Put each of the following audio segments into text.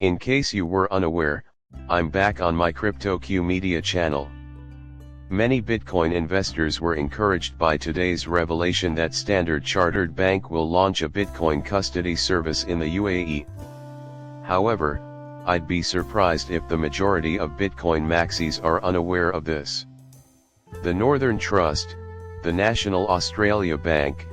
In case you were unaware, I'm back on my CryptoQ Media channel. Many Bitcoin investors were encouraged by today's revelation that Standard Chartered Bank will launch a Bitcoin custody service in the UAE. However, I'd be surprised if the majority of Bitcoin maxis are unaware of this. The Northern Trust, the National Australia Bank,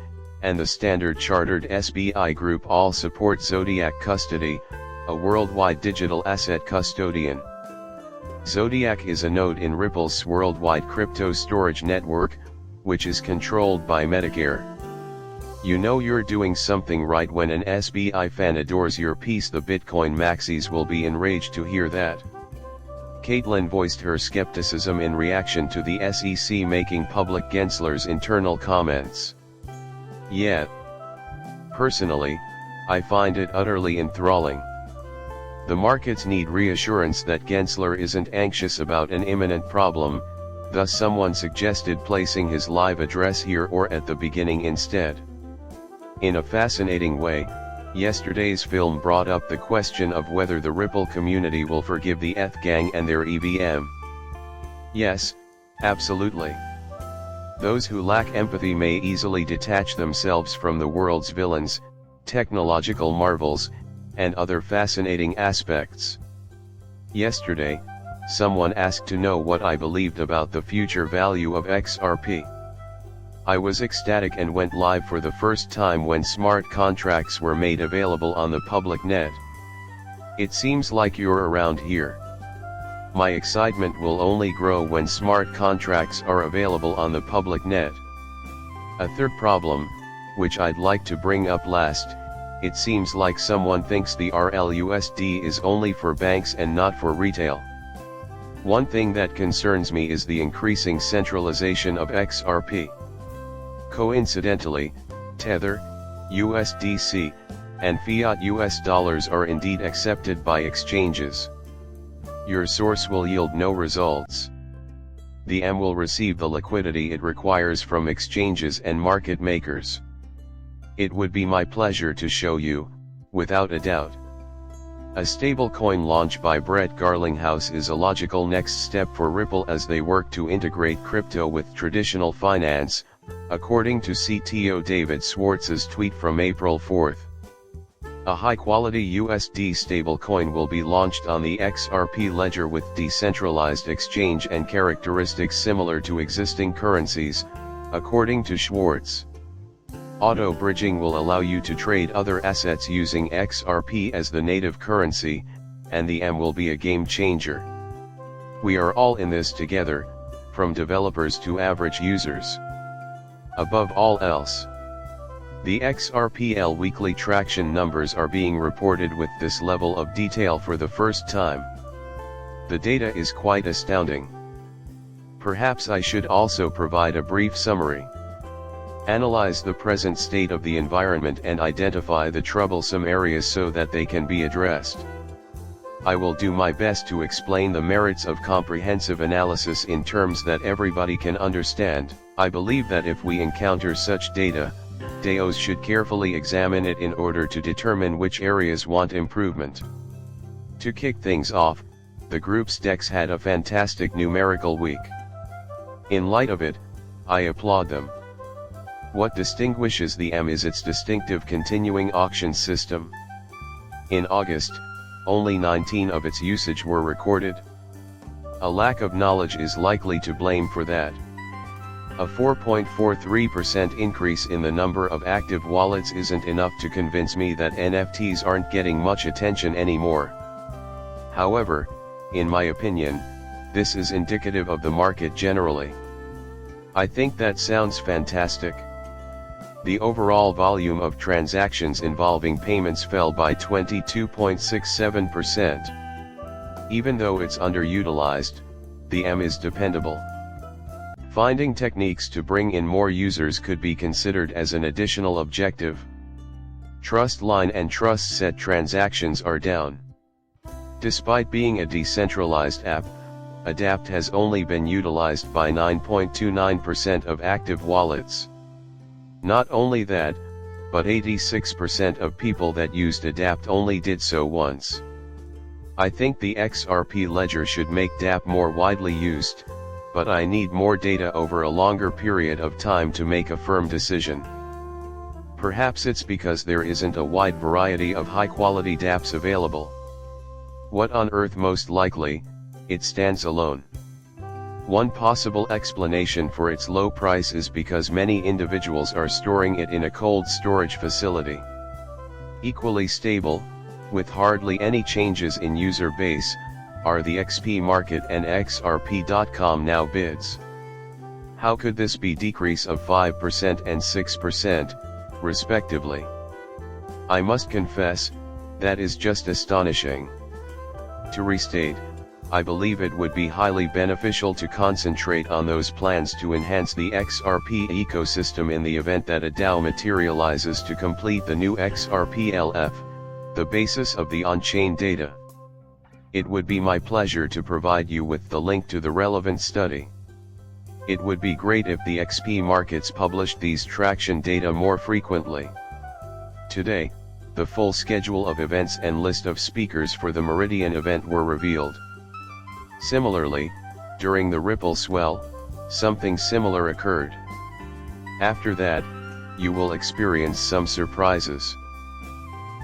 and the Standard Chartered SBI Group all support Zodiac Custody, a worldwide digital asset custodian. Zodiac is a node in Ripple's worldwide crypto storage network, which is controlled by Medicare. You know you're doing something right when an SBI fan adores your piece. The Bitcoin maxis will be enraged to hear that. Caitlin voiced her skepticism in reaction to the SEC making public Gensler's internal comments. Yeah. Personally, I find it utterly enthralling. The markets need reassurance that Gensler isn't anxious about an imminent problem, thus someone suggested placing his live address here or at the beginning instead. In a fascinating way, yesterday's film brought up the question of whether the Ripple community will forgive the ETH gang and their EVM. Yes, absolutely. Those who lack empathy may easily detach themselves from the world's villains, technological marvels, and other fascinating aspects. Yesterday, someone asked to know what I believed about the future value of XRP. I was ecstatic and went live for the first time when smart contracts were made available on the public net. It seems like you're around here. My excitement will only grow when smart contracts are available on the public net. A third problem, which I'd like to bring up last, it seems like someone thinks the RLUSD is only for banks and not for retail. One thing that concerns me is the increasing centralization of XRP. Coincidentally, Tether, USDC, and fiat US dollars are indeed accepted by exchanges. Your source will yield no results. The M will receive the liquidity it requires from exchanges and market makers. It would be my pleasure to show you, without a doubt. A stablecoin launch by Brett Garlinghouse is a logical next step for Ripple as they work to integrate crypto with traditional finance, according to CTO David Schwartz's tweet from April 4. A high-quality USD stablecoin will be launched on the XRP ledger with decentralized exchange and characteristics similar to existing currencies, according to Schwartz. Auto bridging will allow you to trade other assets using XRP as the native currency, and the M will be a game changer. We are all in this together, from developers to average users. Above all else, the XRPL weekly traction numbers are being reported with this level of detail for the first time. The data is quite astounding. Perhaps I should also provide a brief summary. Analyze the present state of the environment and identify the troublesome areas so that they can be addressed. I will do my best to explain the merits of comprehensive analysis in terms that everybody can understand. I believe that if we encounter such data, DAOs should carefully examine it in order to determine which areas want improvement. To kick things off, the group's DEX had a fantastic numerical week. In light of it, I applaud them. What distinguishes the M is its distinctive continuing auction system. In August, only 19 of its usage were recorded. A lack of knowledge is likely to blame for that. A 4.43% increase in the number of active wallets isn't enough to convince me that NFTs aren't getting much attention anymore. However, in my opinion, this is indicative of the market generally. I think that sounds fantastic. The overall volume of transactions involving payments fell by 22.67%. Even though it's underutilized, the M is dependable. Finding techniques to bring in more users could be considered as an additional objective. Trustline and TrustSet transactions are down. Despite being a decentralized app, Adapt has only been utilized by 9.29% of active wallets. Not only that, but 86% of people that used Adapt only did so once. I think the XRP ledger should make DApp more widely used, but I need more data over a longer period of time to make a firm decision. Perhaps it's because there isn't a wide variety of high-quality dApps available. What on earth? Most likely, it stands alone. One possible explanation for its low price is because many individuals are storing it in a cold storage facility. Equally stable, with hardly any changes in user base, are the XP market and XRP.com now bids. How could this be decrease of 5% and 6%, respectively? I must confess, that is just astonishing. To restate, I believe it would be highly beneficial to concentrate on those plans to enhance the XRP ecosystem in the event that a DAO materializes to complete the new XRP-LF, the basis of the on-chain data. It would be my pleasure to provide you with the link to the relevant study. It would be great if the XP markets published these traction data more frequently. Today, the full schedule of events and list of speakers for the Meridian event were revealed. Similarly, during the Ripple swell, something similar occurred. After that, you will experience some surprises.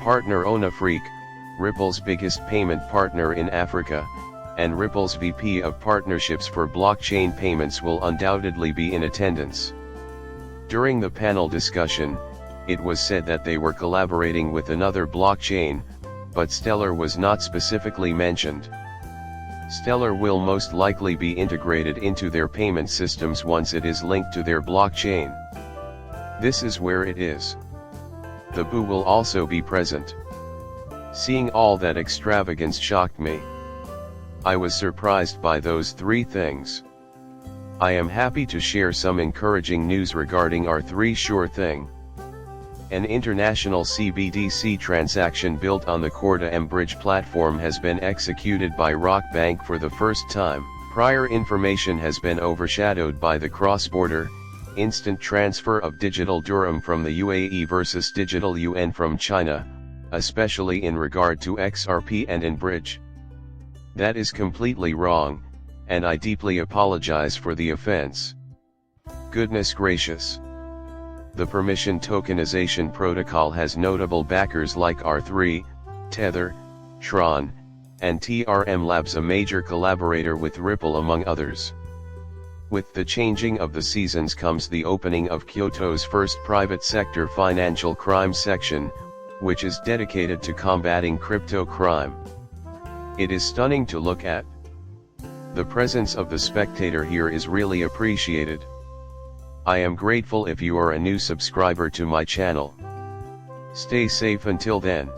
Partner Onafreak, Ripple's biggest payment partner in Africa, and Ripple's VP of Partnerships for Blockchain Payments will undoubtedly be in attendance. During the panel discussion, it was said that they were collaborating with another blockchain, but Stellar was not specifically mentioned. Stellar will most likely be integrated into their payment systems once it is linked to their blockchain. This is where it is. The Boo will also be present. Seeing all that extravagance shocked me. I was surprised by those three things. I am happy to share some encouraging news regarding our three sure thing. An international CBDC transaction built on the Corda mBridge platform has been executed by Rock Bank for the first time. Prior information has been overshadowed by the cross-border, instant transfer of digital dirham from the UAE versus digital yuan from China, especially in regard to XRP and mBridge. That is completely wrong, and I deeply apologize for the offense. Goodness gracious. The permission tokenization protocol has notable backers like R3, Tether, Tron, and TRM Labs, a major collaborator with Ripple among others. With the changing of the seasons comes the opening of Kyoto's first private sector financial crime section, which is dedicated to combating crypto crime. It is stunning to look at. The presence of the spectator here is really appreciated. I am grateful if you are a new subscriber to my channel. Stay safe until then.